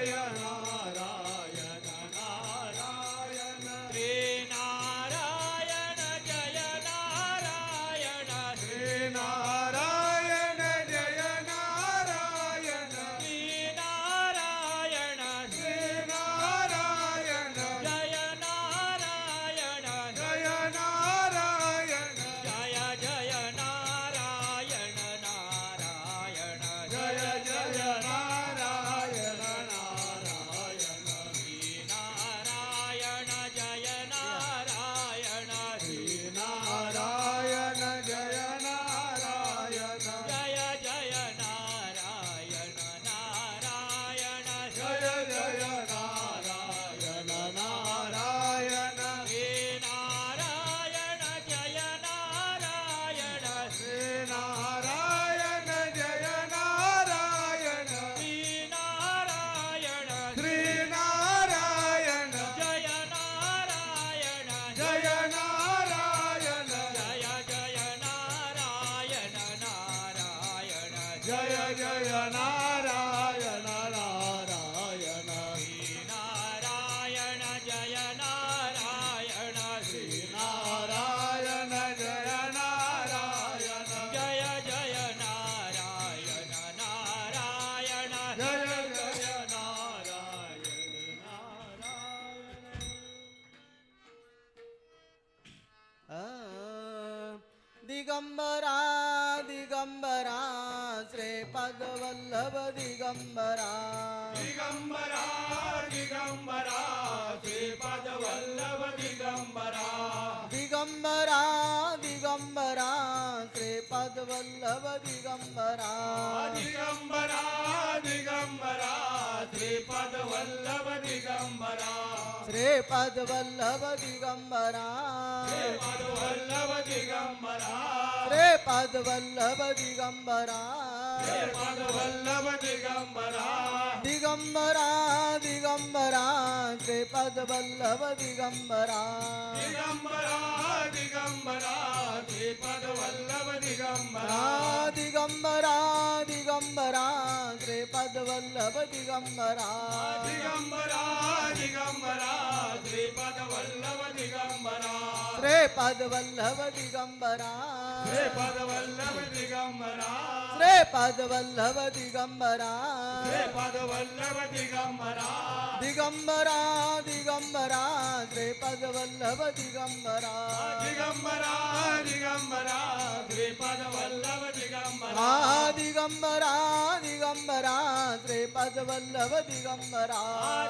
जय नारायण नारायण श्री नारायण जय नारायण श्री नारायण जय नारायण श्री नारायण श्री नारायण जय नारायण जय नारायण जय जय नारायण नारायण जय जय नारायण नारायण श्री नारायण जय नारायण श्री नारायण जय नारायण जय जय नारायण नारायण जय जय नारायण नारायण श्री नारायण जय नारायण श्री नारायण जय नारायण श्री नारायण श्री नारायण जय नारायण जय नारायण जय जय नारायण नारायण जय जय नारायण नारायण श्री नारायण जय नारायण श्री नारायण जय नारायण जय जय नारायण नारायण जय जय नारायण नारायण दिगंबरा दिगंबरा श्रीपदवल्लभ दिगंबरा दिगंबरा दिगंबरा श्रीपद वल्लभ दिगंबरा दिगंबरा दिगंबरा श्रीपदवल्लभ दिगंबरा दिगंबरा दिगंबरा श्रीपद वल्लभ दिगंबरा श्रीपदवल्लभ दिगंबरा श्रीपद वल्लभ दिगंबरा श्रीपदवल्लभ दिगंबरा श्रीपद वल्लभ दिगंबरा दिगंबरा दिगंबरा श्रीपदवल्लभ दिगंबरा दिगंबरा दिगंबरा श्रीपद वल्लभ दिगंबरा दिगंबरा दिगंबरा श्रीपदवल्लभ दिगंबरा दिगंबरा दिगंबरा श्रीपद वल्लभ दिगंबरा श्रीपदवल्लभ दिगंबरा श्रीपद वल्लभ दिगंबरा श्रीपदवल्लभ दिगंबरा श्रीपद वल्लभ दिगंबरा दिगंबरा दिगंबरा श्रीपदवल्लभ दिगंबरा दिगंबरा दिगंबरा श्रीपद वल्लभ दिगंबरा दिगंबरा दिगंबरा श्रीपदवल्लभ दिगंबरा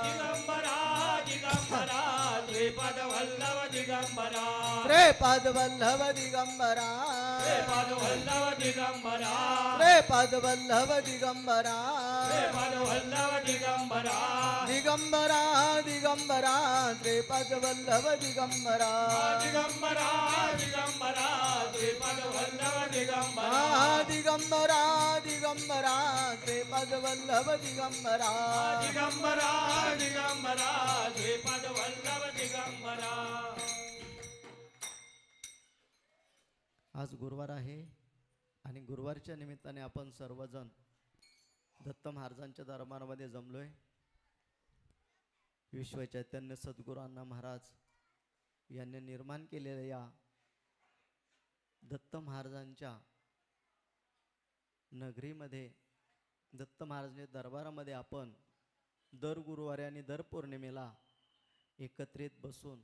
दिगंबरा दिगंबरा श्रीपद वल्लभ दिगंबरा श्रीपदवल्लभ दिगंबरा श्रीपद वल्लभ दिगंबरा श्रीपदवल्लभ दिगंबरा श्रीपद वल्लभ दिगंबरा दिगंबरा दिगंबरा श्रीपदवल्लभ दिगंबरा दिगंबरा दिगंबरा श्रीपद वल्लभ दिगंबरा दिगंबरा दिगंबरा श्रीपदवल्लभ दिगंबरा दिगंबरा दिगंबरा श्रीपद वल्लभ दिगंबरा आज गुरुवार आहे आणि गुरुवारच्या निमित्ताने आपण सर्वजण दत्त महाराजांच्या दरबारामध्ये जमलोय. विश्व चैतन्य सद्गुरू अण्णा महाराज यांनी निर्माण केलेल्या या दत्त महाराजांच्या नगरीमध्ये दत्त महाराजांच्या दरबारामध्ये आपण दर गुरुवारी आणि दर पौर्णिमेला एकत्रित बसून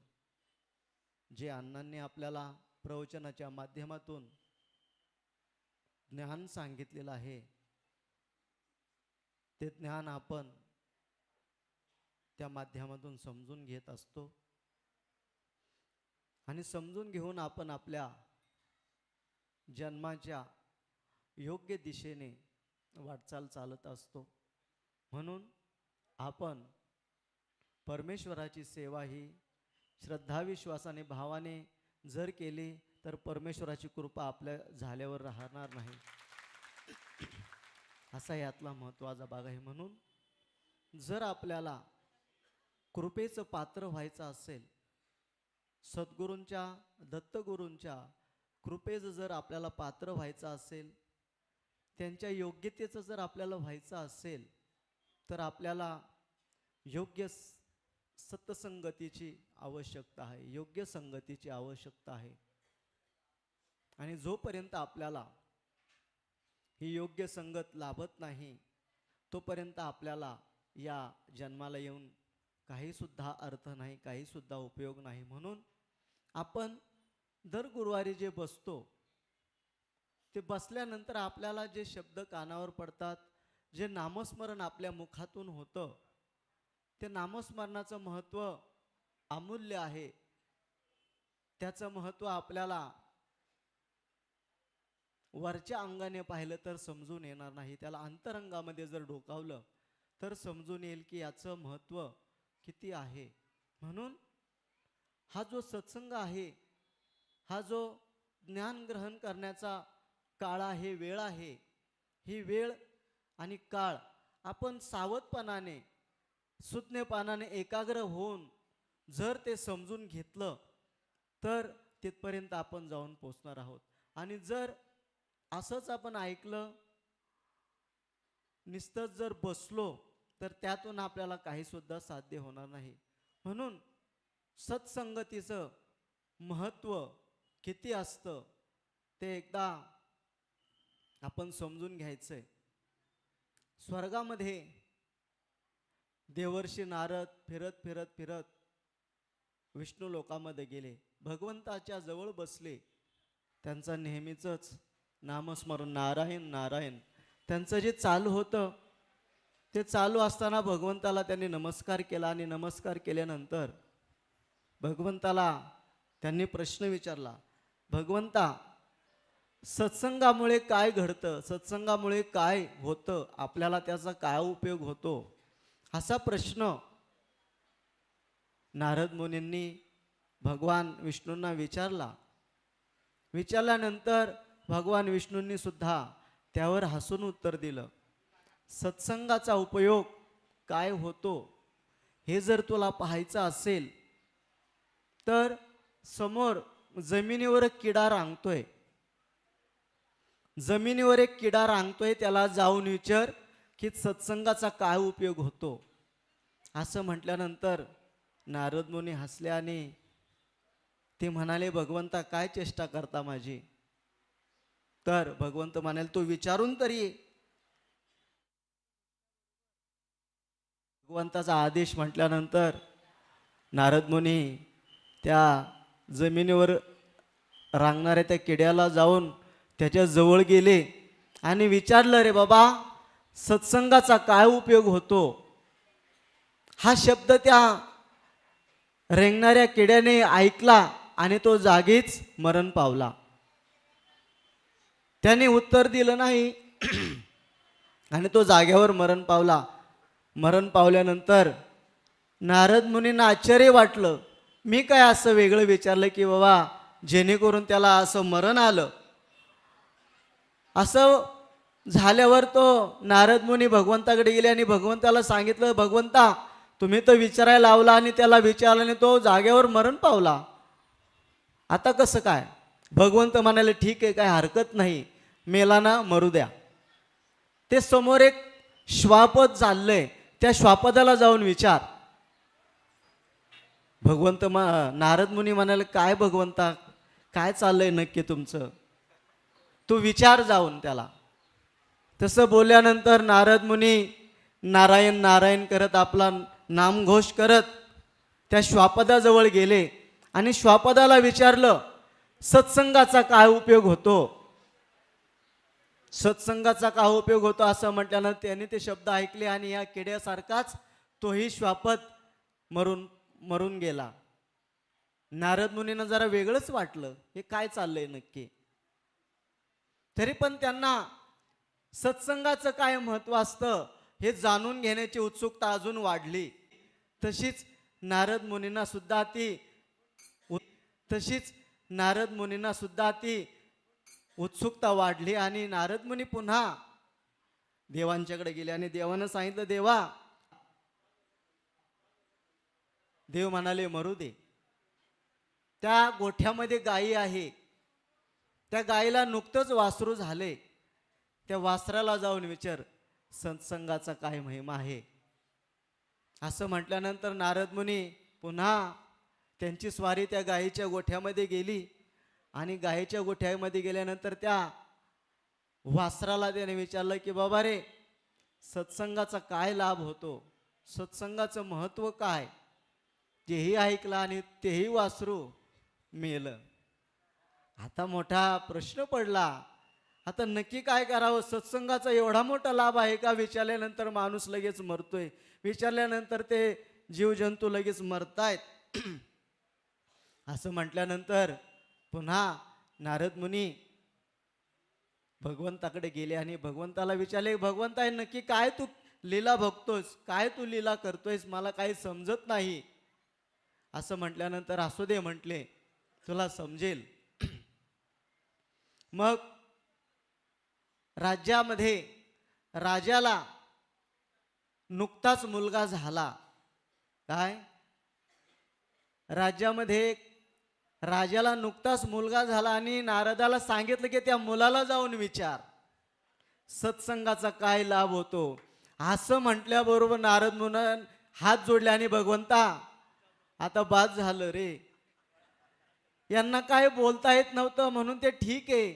जे अण्णांनी आपल्याला प्रवचनाच्या माध्यमातून ज्ञान सांगितलेलं आहे ते ज्ञान आपण त्या माध्यमातून समजून घेत असतो आणि समजून घेऊन आपण आपल्या जन्माच्या योग्य दिशेने वाटचाल चालत असतो. म्हणून आपण परमेश्वराची सेवा ही श्रद्धा विश्वासाने भावाने जर केली तर परमेश्वराची कृपा आपल्या झाल्यावर राहणार नाही. असा यातला महत्त्वाचा भाग आहे. म्हणून जर आपल्याला कृपेचं पात्र व्हायचं असेल, सद्गुरूंच्या दत्तगुरूंच्या कृपेचं जर आपल्याला पात्र व्हायचं असेल, त्यांच्या योग्यतेचं जर आपल्याला व्हायचं असेल, तर आपल्याला योग्य सत्संगतीची आवश्यकता आहे, योग्य संगतीची आवश्यकता आहे. आणि जोपर्यंत आपल्याला ही योग्य संगत लाभत नाही तोपर्यंत आपल्याला या जन्माला येऊन काही सुद्धा अर्थ नाही, काही सुद्धा उपयोग नाही. म्हणून आपण दर गुरुवारी जे बसतो ते बसल्यानंतर आपल्याला जे शब्द कानावर पडतात, जे नामस्मरण आपल्या मुखातून होतं, ते नामस्मरणाचं महत्त्व अमूल्य आहे. त्याचं महत्त्व आपल्याला वरच्या अंगाने पाहिलं तर समजून येणार नाही. त्याला अंतरंगामध्ये जर डोकावलं तर समजून येईल की याचं महत्त्व किती आहे. म्हणून हा जो सत्संग आहे, हा जो ज्ञान ग्रहण करण्याचा काळ आहे, वेळ आहे, ही वेळ आणि काळ आपण सावधपणाने, सुज्ञपणाने, एकाग्र होऊन जर ते समजून घेतलं तर तिथपर्यंत आपण जाऊन पोचणार आहोत. आणि जर असंच आपण ऐकलं, नुसतंच जर बसलो तर त्यातून आपल्याला काही सुद्धा साध्य होणार नाही. म्हणून सत्संगतीचं महत्त्व किती असतं ते एकदा आपण समजून घ्यायचंय. स्वर्गामध्ये देवर्षी नारद फिरत फिरत फिरत विष्णू लोकामध्ये गेले, भगवंताच्या जवळ बसले. त्यांचं नेहमीचंच नामस्मरण नारायण नारायण त्यांचं जे चालू होतं, ते चालू असताना भगवंताला त्यांनी नमस्कार केला. आणि नमस्कार केल्यानंतर भगवंताला त्यांनी प्रश्न विचारला, भगवंता, सत्संगामुळे काय घडतं, सत्संगामुळे काय होतं, आपल्याला त्याचा काय उपयोग होतो, असा प्रश्न नारद मुनींनी भगवान विष्णूंना विचारला. विचारल्यानंतर भगवान विष्णूंनी सुद्धा त्यावर हसून उत्तर दिलं, सत्संगाचा उपयोग काय होतो हे जर तुला पाहायचं असेल तर समोर जमिनीवर एक किडा रांगतोय, जमिनीवर एक किडा रांगतोय, त्याला जाऊन विचार की सत्संगाचा काय उपयोग होतो. असं म्हटल्यानंतर नारद मुनी हसले आणि ते म्हणाले, भगवंता काय चेष्टा करता माझी. तर भगवंत म्हणाले, तू विचारून तरी ये. भगवंताचा आदेश म्हटल्यानंतर नारद मुनी त्या जमिनीवर रांगणाऱ्या त्या किड्याला जाऊन त्याच्या जवळ गेले आणि विचारलं, रे बाबा, सत्संगाचा काय उपयोग होतो. हा शब्द त्या रेंगणाऱ्या किड्याने ऐकला आणि तो जागीच मरण पावला. त्याने उत्तर दिलं नाही आणि तो जाग्यावर मरण पावला. मरण पावल्यानंतर नारद मुनींना आश्चर्य वाटलं, मी काय असं वेगळं विचारलं की बाबा जेणेकरून त्याला असं मरण आलं. असं झाल्यावर तो नारद मुनी भगवंताकडे गेले आणि भगवंताला सांगितलं, भगवंता, तुम्ही तर विचारायला लावला आणि त्याला विचारलं आणि तो जागेवर मरण पावला, आता कसं काय. भगवंत म्हणाले, ठीक आहे, काय हरकत नाही, मेला ना मरू द्या. ते समोर एक श्वापद चाललंय, त्या श्वापदाला जाऊन विचार. भगवंत नारद मुनी म्हणाले, काय भगवंता, काय चाललंय नक्की तुमचं, तू विचार जाऊन त्याला. तसं बोलल्यानंतर नारद मुनी नारायण नारायण करत आपला नामघोष करत त्या श्वापदाजवळ गेले आणि श्वापदाला विचारलं, सत्संगाचा काय उपयोग होतो, सत्संगाचा काय उपयोग होतो. असं म्हटल्यानंतर त्याने ते शब्द ऐकले आणि या किड्यासारखाच तोही श्वापद मरून गेला. नारद मुनींना जरा वेगळंच वाटलं, हे काय चाललंय नक्की. तरी पण त्यांना सत्संगाचं काय महत्व असतं हे जाणून घेण्याची उत्सुकता अजून वाढली. तशीच नारद मुनींना सुद्धा ती उत्सुकता वाढली आणि नारद मुनी पुन्हा देवांच्याकडे गेले आणि देवानं सांगितलं, देवा. देव म्हणाले, मरू दे. त्या गोठ्यामध्ये गायी आहे, त्या गायीला नुकतंच वासरू झाले, त्या वासराला जाऊन विचार, सत्संगाचा काय महिमा आहे. असं म्हटल्यानंतर नारद मुनी पुन्हा त्यांची स्वारी त्या गायीच्या गोठ्यामध्ये गेली आणि गायीच्या गोठ्यामध्ये गेल्यानंतर त्या वासराला त्याने विचारलं की बाबा रे, सत्संगाचा काय लाभ होतो, सत्संगाचं महत्त्व काय. तेही ऐकलं आणि तेही वासरू मेलं. आता मोठा प्रश्न पडला, आता नक्की काय करावं. सत्संगाचा एवढा मोठा लाभ आहे का. विचारल्यानंतर माणूस लगेच मरतोय, विचारल्यानंतर ते जीवजंतू लगेच मरतायत. असं म्हटल्यानंतर पुन्हा नारद मुनी भगवंताकडे गेले आणि भगवंताला विचारले, भगवंत आहे नक्की काय तू लीला बघतोस, काय तू लीला करतोयस, मला काही समजत नाही. असं म्हटल्यानंतर असू दे म्हटले, तुला समजेल. मग राज्यामध्ये राजाला नुकताच मुलगा झाला. काय राज्यामध्ये राजाला नुकताच मुलगा झाला आणि नारदाला सांगितलं की त्या मुलाला जाऊन विचार सत्संगाचा काय लाभ होतो. असं म्हटल्याबरोबर नारद मुनी हात जोडले आणि भगवंता आता बाद झालं रे, यांना काय बोलता येत नव्हतं म्हणून ते ठीक आहे,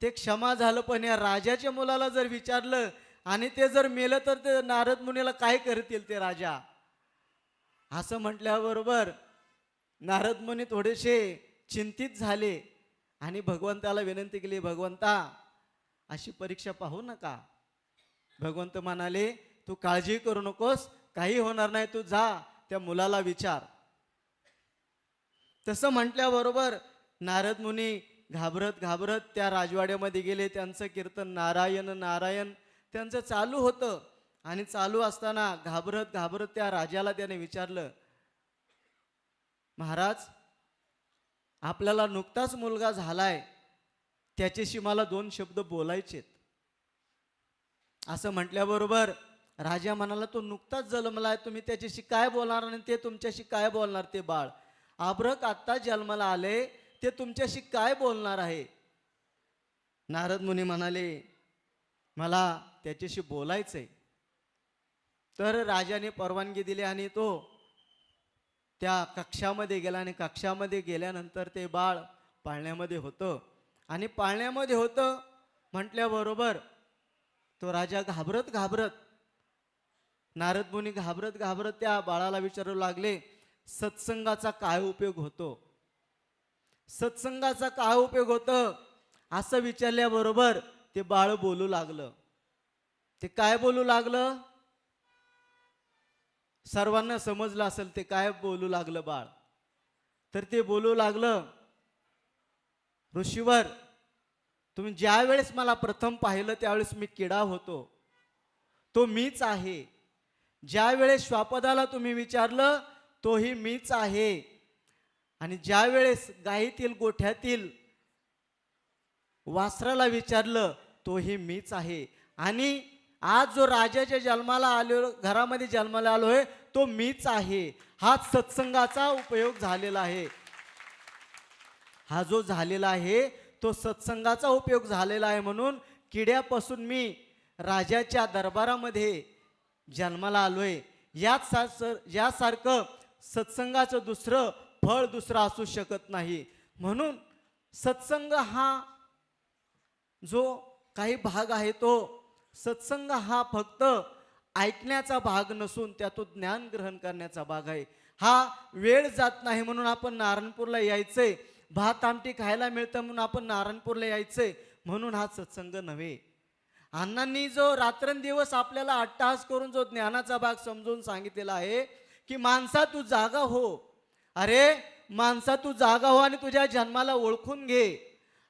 ते क्षमा झालं, पण या राजाच्या मुलाला जर विचारलं आणि ते जर मेलं तर ते नारद मुनीला काय करतील ते राजा. असं म्हटल्याबरोबर नारद मुनी थोडेसे चिंतित झाले आणि भगवंताला विनंती केली, भगवंता अशी परीक्षा पाहू नका. भगवंत म्हणाले, तू काळजी करू नकोस, काही होणार नाही, तू जा त्या मुलाला विचार. तसं म्हटल्याबरोबर नारद मुनी घाबरत घाबरत त्या राजवाड्यामध्ये गेले. त्यांचं कीर्तन नारायण नारायण त्यांचं चालू होतं आणि चालू असताना घाबरत घाबरत त्या राजाला त्याने विचारलं, महाराज आपल्याला नुकताच मुलगा झालाय, त्याच्याशी मला 2 शब्द बोलायचेत. असं म्हटल्याबरोबर राजा म्हणाला, तो नुकताच जन्मलाय, तुम्ही त्याच्याशी काय बोलणार आणि ते तुमच्याशी काय बोलणार. ते बाळ आभ्रक आत्ता जन्माला आले, ते तुमच्याशी काय बोलणार आहे. नारद मुनी म्हणाले, मला त्याच्याशी बोलायचंय. तर राजाने परवानगी दिली आणि तो त्या कक्षामध्ये गेला आणि कक्षामध्ये गेल्यानंतर ते बाळ पाळण्यामध्ये होतं आणि पाळण्यामध्ये होतं म्हटल्याबरोबर तो राजा घाबरत घाबरत नारद मुनी घाबरत घाबरत त्या बाळाला विचारू लागले, सत्संगाचा काय उपयोग होतो, सत्संगाचा काय उपयोग होतो. असं विचारल्याबरोबर ते बाळ बोलू लागलं. ते काय बोलू लागलं सर्वांना समजलं असेल ते काय बोलू लागलं बाळ. तर ते बोलू लागलं, ऋषीवर तुम्ही ज्या वेळेस मला प्रथम पाहिलं त्यावेळेस मी किडा होतो, तो मीच आहे. ज्या वेळेस श्वापदाला तुम्ही विचारलं तोही मीच आहे. आणि ज्या वेळेस गायीतील गोठ्यातील वासराला विचारलं तोही मीच आहे. आणि आज जो राजाच्या जन्माला आलो, घरामध्ये जन्माला आलोय, तो मीच आहे. हाच सत्संगाचा उपयोग झालेला आहे. हा जो झालेला आहे तो सत्संगाचा उपयोग झालेला आहे. म्हणून किड्यापासून मी राजाच्या दरबारामध्ये जन्माला आलोय. यासारखं सत्संगाचं दुसरं फळ दुसरं असू शकत नाही. म्हणून सत्संग हा जो काही भाग आहे तो सत्संग हा फक्त ऐकण्याचा भाग नसून त्यातून ज्ञान ग्रहण करण्याचा भाग आहे. हा वेळ जात नाही म्हणून आपण नारायणपूरला यायचंय, भात आमटी खायला मिळतं म्हणून आपण नारायणपूरला यायचंय म्हणून हा सत्संग नव्हे. अण्णांनी जो रात्रंदिवस आपल्याला अट्टहास करून जो ज्ञानाचा भाग समजून सांगितलेला आहे की माणसा तू जागा हो, अरे माणसा तू जागा हो आणि तुझ्या जन्माला ओळखून घे.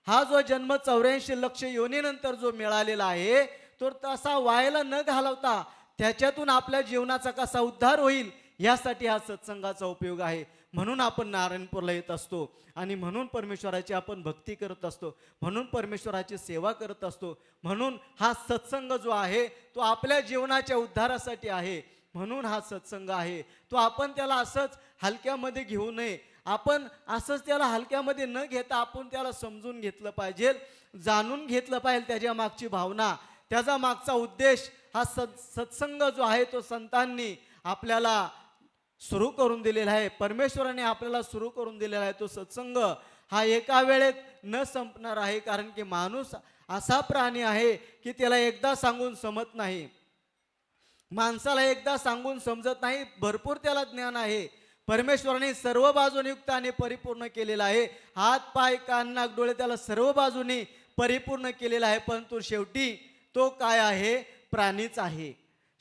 हा जो जन्म 84 लक्ष योनीनंतर जो मिळालेला आहे तो तसा वायाला न घालवता त्याच्यातून आपल्या जीवनाचा कसा उद्धार होईल यासाठी हा सत्संगाचा उपयोग आहे. म्हणून आपण नारायणपूरला येत असतो आणि म्हणून परमेश्वराची आपण भक्ती करत असतो, म्हणून परमेश्वराची सेवा करत असतो. म्हणून हा सत्संग जो आहे तो आपल्या जीवनाच्या उद्धारासाठी आहे. म्हणून हा सत्संग आहे तो आपण त्याला असंच हलक्यामध्ये घेऊ नये. आपण असंच त्याला हलक्यामध्ये न घेता आपण त्याला समजून घेतलं पाहिजे, जाणून घेतलं पाहिजे त्याच्या मागची भावना, त्याचा मागचा उद्देश हा सत्संग जो आहे तो संतांनी आपल्याला सुरू करून दिलेला आहे, परमेश्वराने आपल्याला सुरू करून दिलेला आहे. तो सत्संग हा एका वेळेत न संपणार आहे, कारण की माणूस असा प्राणी आहे की त्याला एकदा सांगून समजत नाही. माणसाला एकदा सांगून समजत नाही, भरपूर त्याला ज्ञान आहे. परमेश्वराने सर्व बाजूने युक्त आणि परिपूर्ण केलेला आहे. हात पाय कान नाक डोळे त्याला सर्व बाजूने परिपूर्ण केलेला आहे, परंतु शेवटी तो काय आहे? प्राणीच आहे.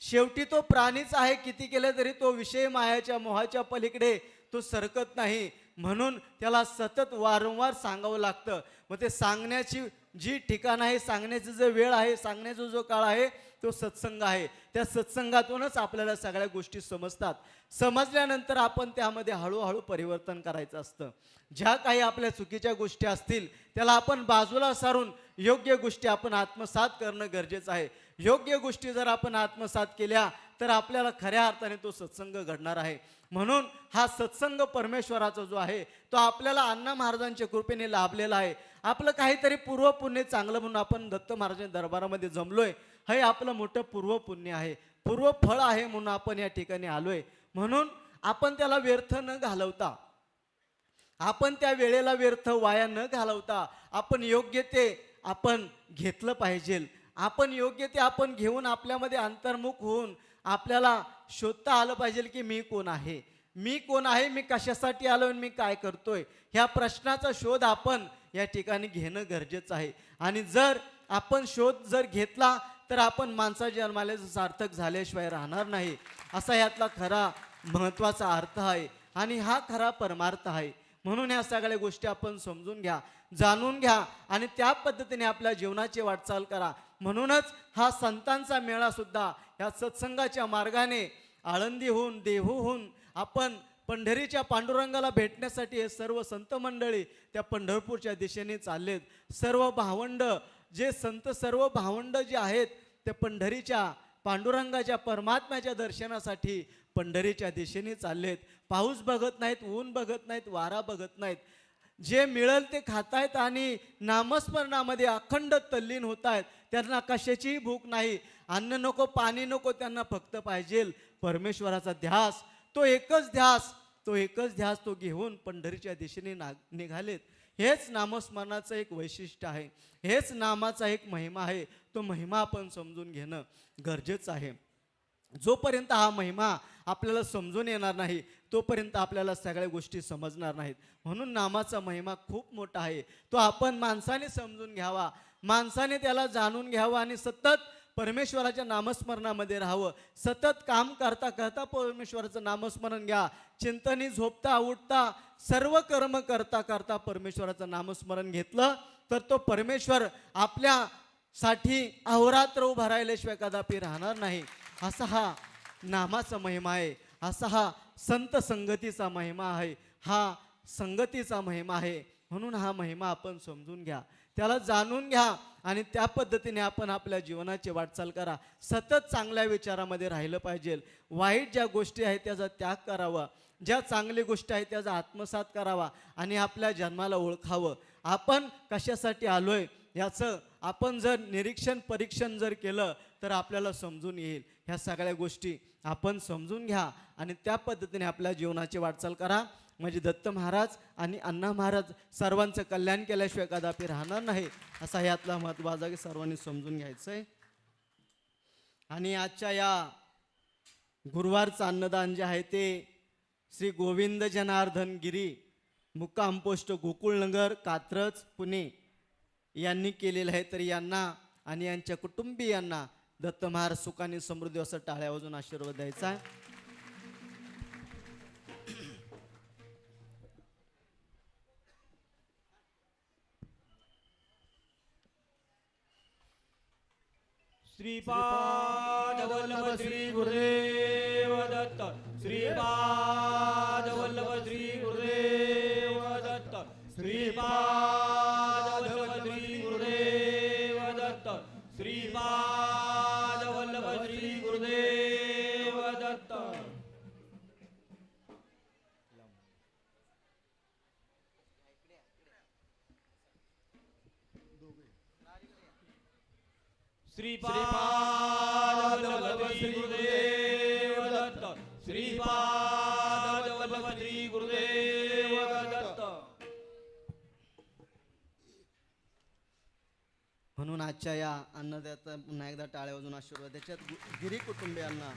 शेवटी तो प्राणीच आहे. किती केलं तरी तो विषय मायाच्या मोहाच्या पलीकडे तो सरकत नाही. म्हणून त्याला सतत वारंवार सांगावं लागतं. मग ते सांगण्याची जी ठिकाण आहे, सांगण्याची जो वेळ आहे, सांगण्याचा जो काळ आहे तो सत्संग आहे. त्या सत्संगातूनच आपल्याला सगळ्या गोष्टी समजतात. समजल्यानंतर आपण त्यामध्ये हळूहळू परिवर्तन करायचं असतं. ज्या काही आपल्या चुकीच्या गोष्टी असतील त्याला आपण बाजूला सारून योग्य गोष्टी आपण आत्मसात करणं गरजेचं आहे. योग्य गोष्टी जर आपण आत्मसात केल्या तर आपल्याला खऱ्या अर्थाने तो सत्संग घडणार आहे. म्हणून हा सत्संग परमेश्वराचा जो आहे तो आपल्याला अण्णा महाराजांच्या कृपेने लाभलेला आहे. आपलं काहीतरी पूर्वपुण्य चांगलं म्हणून आपण दत्त महाराजांच्या दरबारामध्ये जमलोय, हे आपलं मोठं पूर्वपुण्य आहे, पूर्वफळ आहे म्हणून आपण या ठिकाणी आलोय. म्हणून आपण त्याला व्यर्थ न घालवता, आपण त्या वेळेला व्यर्थ वाया न घालवता आपण योग्य ते आपण घेतलं पाहिजे. आपण योग्य ते आपण घेऊन आपल्यामध्ये अंतर्मुख होऊन आपल्याला शोधता आलं पाहिजे की मी कोण आहे, मी कोण आहे, मी कशासाठी आलो आणि मी काय करतोय, ह्या प्रश्नाचा शोध आपण या ठिकाणी घेणं गरजेचं आहे. आणि जर आपण शोध जर घेतला तर आपण माणसाच्या जन्माला सार्थक झाल्याशिवाय राहणार नाही, असा यातला खरा महत्त्वाचा अर्थ आहे आणि हा खरा परमार्थ आहे. म्हणून ह्या सगळ्या गोष्टी आपण समजून घ्या, जाणून घ्या आणि त्या पद्धतीने आपल्या जीवनाची वाटचाल करा. म्हणूनच हा संतांचा मेळा सुद्धा ह्या सत्संगाच्या मार्गाने आळंदीहून देहूहून आपण पंढरीच्या पांडुरंगाला भेटण्यासाठी हे सर्व संत मंडळी त्या पंढरपूरच्या दिशेने चाललेत. सर्व भावंड जे संत, सर्व भावंड जे आहेत ते पंढरीच्या पांडुरंगाच्या परमात्म्याच्या दर्शनासाठी पंढरीच्या दिशेने चाललेत. पाऊस बघत नाहीत, ऊन बघत नाहीत, वारा बघत नाहीत. जे मिळेल ते खातायत आणि नामस्मरणामध्ये अखंड तल्लीन होत आहेत. त्यांना कशाचीही भूक नाही, अन्न नको, पाणी नको, त्यांना फक्त पाहिजे परमेश्वराचा ध्यास. तो एकच ध्यास तो घेऊन पंढरीच्या दिशेने निघालेत. हेच नामस्मरणाचं एक वैशिष्ट्य आहे, हेच नामाचा एक महिमा आहे. तो महिमा आपण समजून घेणं गरजेचं आहे. जोपर्यंत हा महिमा आपल्याला समजून येणार नाही तोपर्यंत आपल्याला सगळ्या गोष्टी समजणार नाहीत. म्हणून नामाचा महिमा खूप मोठा आहे. तो आपण माणसाने समजून घ्यावा, माणसाने त्याला जाणून घ्यावं आणि सतत परमेश्वराच्या नामस्मरणामध्ये राहावं. सतत काम करता करता परमेश्वराचं नामस्मरण घ्या. चिंतनी झोपता उठता सर्व कर्म करता करता परमेश्वराचं नामस्मरण घेतलं तर तो परमेश्वर आपल्यासाठी अहोरात्र उभा राहिल्याशिवाय कदापि राहणार नाही. असा हा नामाचा महिमा आहे, असा हा संत संगतीचा महिमा आहे, हा संगतीचा महिमा आहे. म्हणून हा महिमा आपण समजून घ्या, त्याला जाणून घ्या आणि त्या पद्धतीने आपण आपल्या जीवनाची वाटचाल करा. सतत चांगल्या विचारामध्ये राहिलं पाहिजे. वाईट ज्या गोष्टी आहेत त्याचा त्याग करावा, ज्या चांगली गोष्टी आहेत त्याचा आत्मसात करावा आणि आपल्या जन्माला ओळखावं. आपण कशासाठी आलोय याचं आपण जर निरीक्षण परीक्षण जर केलं तर आपल्याला समजून येईल. ह्या सगळ्या गोष्टी आपण समजून घ्या आणि त्या पद्धतीने आपल्या जीवनाची वाटचाल करा. म्हणजे दत्त महाराज आणि अण्णा महाराज सर्वांचं कल्याण केल्याशिवाय कदापि राहणार नाही, असा यातला महत्त्वाचा की सर्वांनी समजून घ्यायचं आहे. आणि आजच्या या गुरुवारचं अन्नदान जे आहे ते श्री गोविंद जनार्दन गिरी, मुक्काम पोस्ट गोकुळनगर, कात्रज, पुणे यांनी केलेलं आहे. तर यांना आणि यांच्या कुटुंबियांना दत्त महाराज सुखाने समृद्धी असं टाळ्या वाजून आशीर्वाद द्यायचा आहे. श्रीपाद वल्लभ श्री गुरुदेव दत्त, श्रीपाद वल्लभ श्री गुरुदेव दत्त, श्रीपाद वल्लभ श्री गुरुदेव दत्त, श्रीपाद वल्लभ श्री गुरुदेव दत्त. श्रीपाद श्री गुरुदेव दत्त श्रीपाद वल्लभ श्री गुरुदेव दत्त. म्हणून आजच्या या अन्नदाता पुन्हा एकदा टाळ्या वाजून आशीर्वाद. त्याच्यात गिरी कुटुंबियांना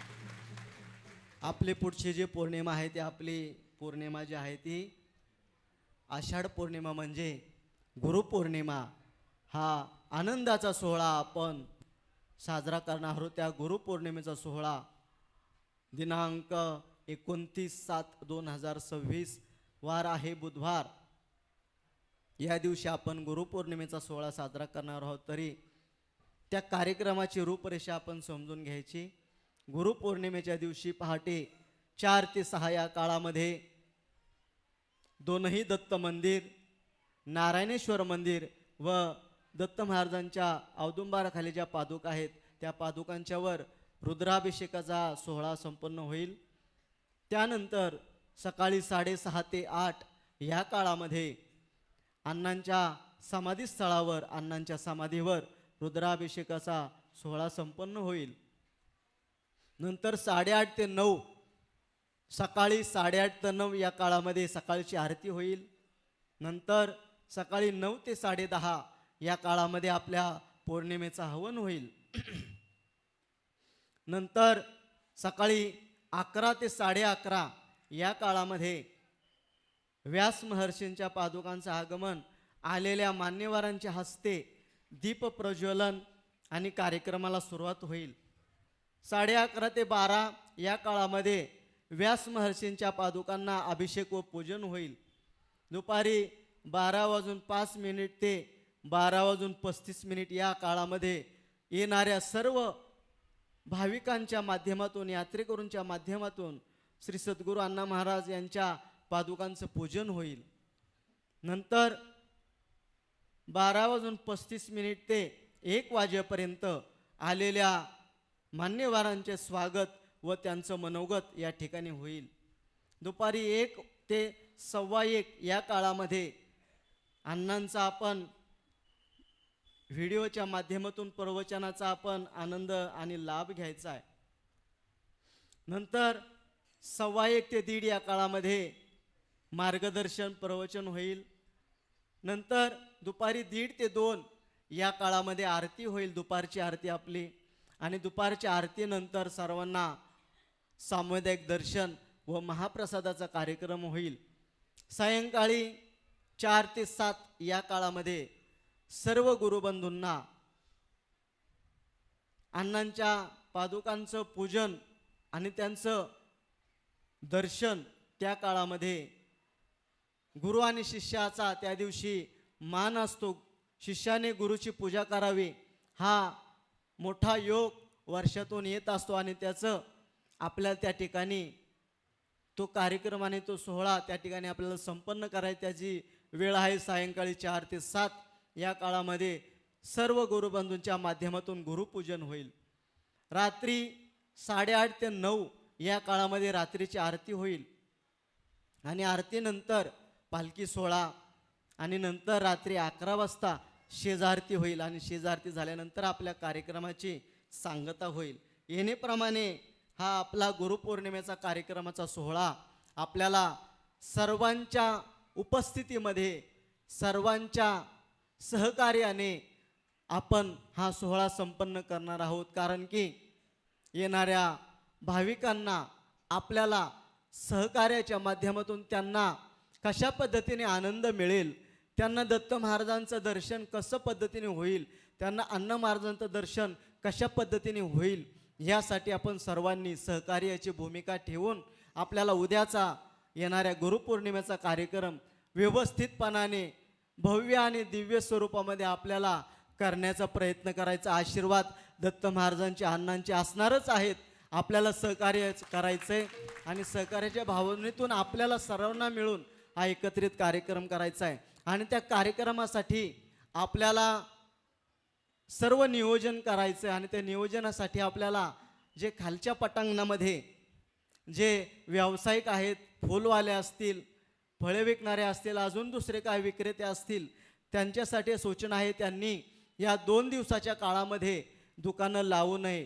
आपली पुढची जी पौर्णिमा आहे ती आपली पौर्णिमा जी आहे ती आषाढ पौर्णिमा म्हणजे गुरुपौर्णिमा. हा आनंदाचा सोहळा आपण साजरा करणार आहोत. त्या गुरुपौर्णिमेचा सोहळा दिनांक 29/7/2026 वार आहे बुधवार. या दिवशी आपण गुरुपौर्णिमेचा सोहळा साजरा करणार आहोत. तरी त्या कार्यक्रमाची रूपरेषा आपण समजून घ्यायची. गुरुपौर्णिमेच्या दिवशी पहाटे 4 ते 6 या काळामध्ये दोनही दत्त मंदिर, नारायणेश्वर मंदिर व दत्त महाराजांच्या औदुंबराखाली ज्या पादुका आहेत त्या पादुकांच्यावर रुद्राभिषेकाचा सोहळा संपन्न होईल. त्यानंतर सकाळी 6:30 ते 8 या काळामध्ये अण्णांच्या समाधीस्थळावर, अण्णांच्या समाधीवर रुद्राभिषेकाचा सोहळा संपन्न होईल. नंतर 8:30 ते 9, सकाळी 8:30 ते 9 या काळामध्ये सकाळची आरती होईल. नंतर सकाळी 9 ते 10:30 या काळामध्ये आपल्या पौर्णिमेचा हवन होईल. नंतर सकाळी 11 ते 11:30 या काळामध्ये व्यास महर्षींच्या पादुकांचं आगमन आलेल्या मान्यवरांच्या हस्ते दीप प्रज्वलन आणि कार्यक्रमाला सुरुवात होईल. 11:30 ते 12 या काळामध्ये व्यास महर्षींच्या पादुकांना अभिषेक व पूजन होईल. दुपारी 12:05 ते 12:35 या काळामध्ये येणाऱ्या सर्व भाविकांच्या माध्यमातून, यात्रेकरूंच्या माध्यमातून श्री सद्गुरू अण्णा महाराज यांच्या पादुकांचं पूजन होईल. नंतर 12:35 ते 1 वाजेपर्यंत आलेल्या मान्यवरांचे स्वागत व त्यांचं मनोगत या ठिकाणी होईल. दुपारी 1 ते 1:15 या काळामध्ये अण्णांचा आपण व्हिडिओच्या माध्यमातून प्रवचनाचा आपण आनंद आणि लाभ घ्यायचा आहे. नंतर 1:15 ते 1:30 या काळामध्ये मार्गदर्शन प्रवचन होईल. नंतर दुपारी 1:30 ते 2 या काळामध्ये आरती होईल, दुपारची आरती आपली. आणि दुपारच्या आरतीनंतर सर्वांना सामुदायिक दर्शन व महाप्रसादाचा कार्यक्रम होईल. सायंकाळी 4 ते 7 या काळामध्ये सर्व गुरुबंधूंना अण्णांच्या पादुकांचं पूजन आणि त्यांचं दर्शन, त्या काळामध्ये गुरु आणि शिष्याचा त्या दिवशी मान असतो. शिष्याने गुरुची पूजा करावी हा मोठा योग वर्षातून येत असतो आणि त्याचं आपल्याला त्या ठिकाणी तो कार्यक्रम आणि तो सोहळा त्या ठिकाणी आपल्याला संपन्न करायची त्याची वेळ आहे. सायंकाळी 4 ते 7 या काळामध्ये सर्व गुरुबंधूंच्या माध्यमातून गुरुपूजन होईल. रात्री 8:30 ते 9 या काळामध्ये रात्रीची आरती होईल आणि आरतीनंतर पालखी सोहळा आणि नंतर रात्री 11 वाजता शेजारती होईल आणि शेजारती झाल्यानंतर आपल्या कार्यक्रमाची सांगता होईल. येणेप्रमाणे हा आपला गुरुपौर्णिमेचा कार्यक्रमाचा सोहळा आपल्याला सर्वांच्या उपस्थितीमध्ये, सर्वांच्या सहकार्याने आपण हा सोहळा संपन्न करणार आहोत. कारण की येणाऱ्या भाविकांना आपल्याला सहकार्याच्या माध्यमातून त्यांना कशा पद्धतीने आनंद मिळेल, त्यांना दत्त महाराजांचं दर्शन कसं पद्धतीने होईल, त्यांना अण्णा महाराजांचं दर्शन कशा पद्धतीने होईल, यासाठी आपण सर्वांनी सहकार्याची भूमिका ठेवून आपल्याला उद्याचा येणाऱ्या गुरुपौर्णिमेचा कार्यक्रम व्यवस्थितपणाने भव्य आणि दिव्य स्वरूपामध्ये आपल्याला करण्याचा प्रयत्न करायचा. आशीर्वाद दत्त महाराजांचे, अण्णांचे असणारच आहेत. आपल्याला सहकार्य करायचंय आणि सहकार्याच्या भावनेतून आपल्याला सर्वांना मिळून हा एकत्रित कार्यक्रम करायचा आहे. आणि त्या कार्यक्रमासाठी आपल्याला सर्व नियोजन करायचं आहे आणि त्या नियोजनासाठी आपल्याला जे खालच्या पटांगणामध्ये जे व्यावसायिक आहेत, फुलवाले असतील, फळे विकणारे असतील, अजून दुसरे काय विक्रेते असतील, त्यांच्यासाठी सूचना आहे त्यांनी या 2 दिवसाच्या काळामध्ये दुकानं लावू नये.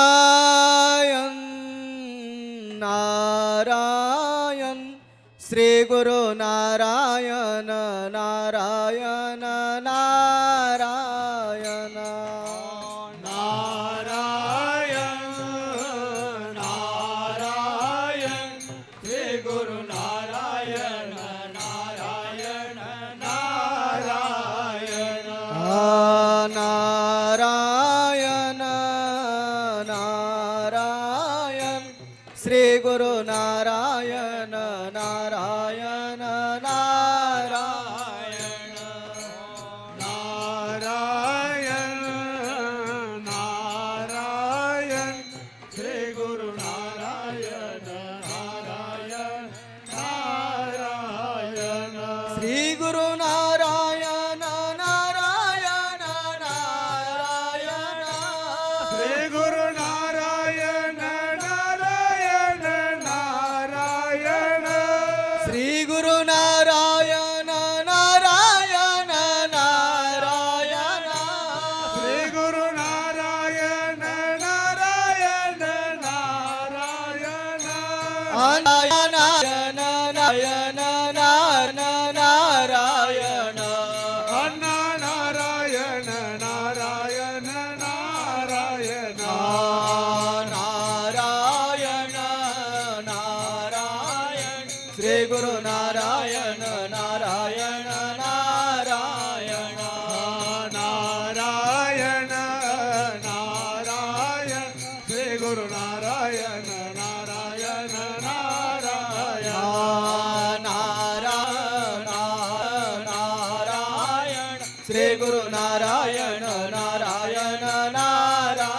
नारायण नारायण श्री गुरु नारायण नारायण नारायण नारायण नारायण श्री गुरु नारायण नारायण नारायण नारायण नारायण श्री गुरु नारायण नारायण नारायण नारायण नारायण श्री गुरु नारायण नारायण नारायण श्री गुरु नारायण नारायण नारायण श्री गुरु नारायण नारायण नारायण श्री गुरु नारायण नारायण नारायण श्री गुरु नारायण नारायण नारायण नारायण नारायण नारायण अण्णा नारायण नारायण नारायण नारायण नारायण श्री गुरु नारायण नारायण नारायण नारायण नारायण श्री गुरु नारायण नारायण नारायण नारायण श्री गुरु नारायण नारायण नारायण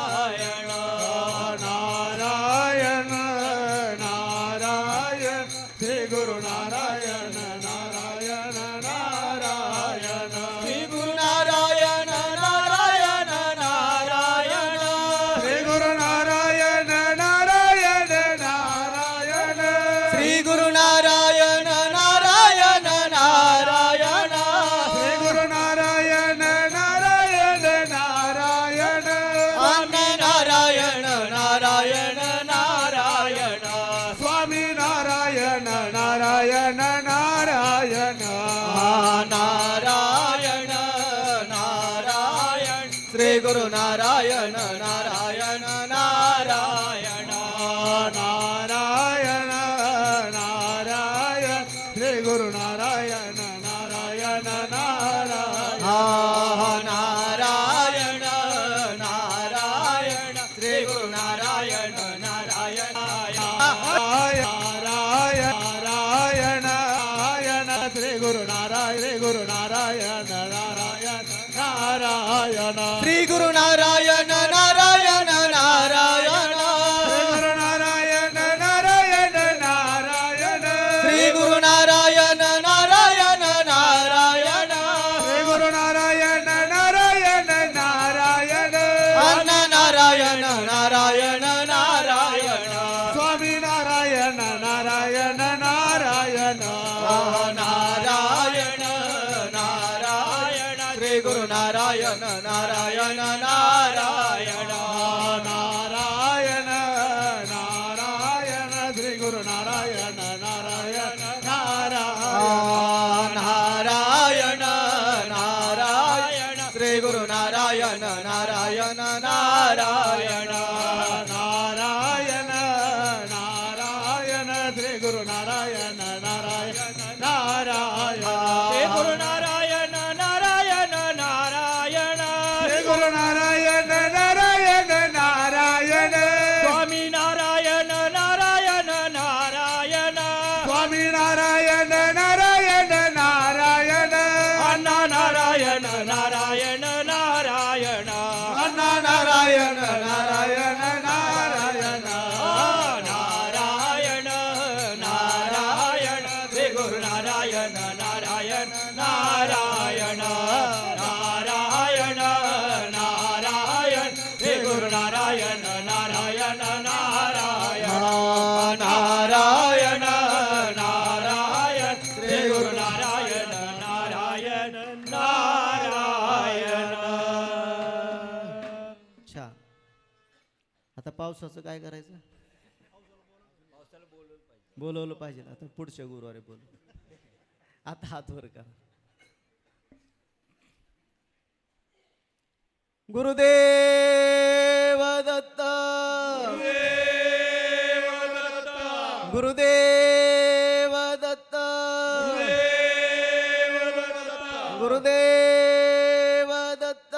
नारायण नारायण श्री गुरु नारायण नारायण नारायण श्री गुरु नारायण नारायण नारायण श्री गुरु नारायण नारायण नारायण श्री गुरु नारायण नारायण नारायण श्री गुरु नारायण नारायण नारायण अण्णा नारायण नारायण नारायण स्वामी नारायण नारायण नारायण नारायण नारायण श्री गुरु नारायण नारायण नारायण नारायण नारायण श्री गुरु नारायण नारायण नारायण नारायण नारायण श्री गुरु नारायण नारायण नारायण नारायण नारायण श्री गुरु नारायण नारायण नारायण श्री गुरु नारायण नारायण नारायण गुरु नारायण नारायण नारायण श्री गुरु नारायण नारायण नारायण श्री गुरु नारायण नारायण नारायण अण्णा नारायण नारायण नारायण स्वामी नारायण नारायण नारायण नारायण नारायण श्री गुरु नारायण नारायण नारायण नारायण नारायण श्री गुरु नारायण नारायण नारायण नारायण नारायण श्री गुरु नारायण नारायण नारायण नारायण नारायण श्री गुरु नारायण नारायण नारायण हे गुरु नारायण नारायण नारायण श्री गुरु नारायण नारायण नारायण स्वामी नारायण नारायण नारायण स्वामी नारायण नारायण नारायण अण्णा नारायण नारायण नारायण अण्णा नारायण नारायण नारायण नारायण नारायण श्री गुरु नारायण नारायण नारायण नारायण नारायण अच्छा, आता पावसाचं काय करायचं? बोलवलं पाहिजे आता पुढच्या गुरुवारी बोलू. आता हात वर करा. गुरुदेव दत्त, गुरुदेव दत्त, गुरुदेव दत्त.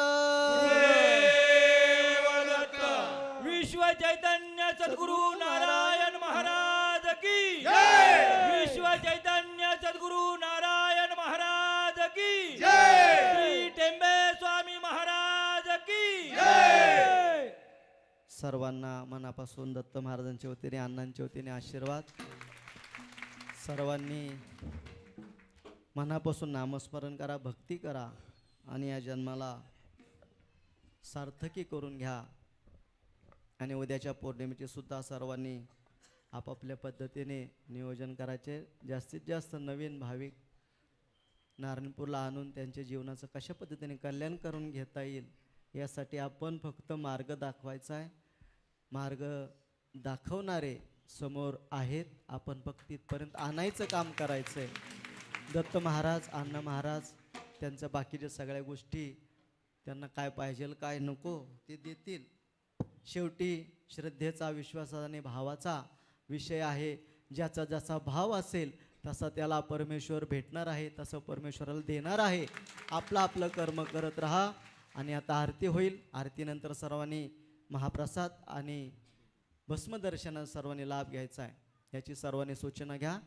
विश्व चैतन्य सद्गुरु नारायण महाराज की विश्व चैतन्य सद्गुरु नारायण महाराज की श्री टेंबे स्वामी महाराज की सर्वांना मनापासून दत्त महाराजांच्या वतीने अण्णांच्या वतीने आशीर्वाद. सर्वांनी मनापासून नामस्मरण करा, भक्ती करा आणि या जन्माला सार्थकी करून घ्या. आणि उद्याच्या पौर्णिमेचे सुद्धा सर्वांनी आपापल्या पद्धतीने नियोजन करायचे. जास्तीत जास्त नवीन भाविक नारायणपूरला आणून त्यांच्या जीवनाचं कशा पद्धतीने कल्याण करून घेता येईल यासाठी आपण फक्त मार्ग दाखवायचा आहे. मार्ग दाखवणारे समोर आहेत, आपण फक्त तिथपर्यंत आणायचं काम करायचं आहे. दत्त महाराज, अण्णा महाराज त्यांच्या बाकीच्या सगळ्या गोष्टी त्यांना काय पाहिजे काय नको ते देतील. शेवटी श्रद्धेचा, विश्वासाचा आणि भावाचा विषय आहे. ज्याचा जसा भाव असेल तसा त्याला परमेश्वर भेटणार आहे, तसं परमेश्वराला देणार आहे. आपलं आपलं कर्म करत राहा. आणि आता आरती होईल. आरतीनंतर सर्वांनी महाप्रसाद आणि भस्मदर्शनाचा सर्वांनी लाभ घ्यायचा आहे. याची सर्वांनी सूचना घ्या.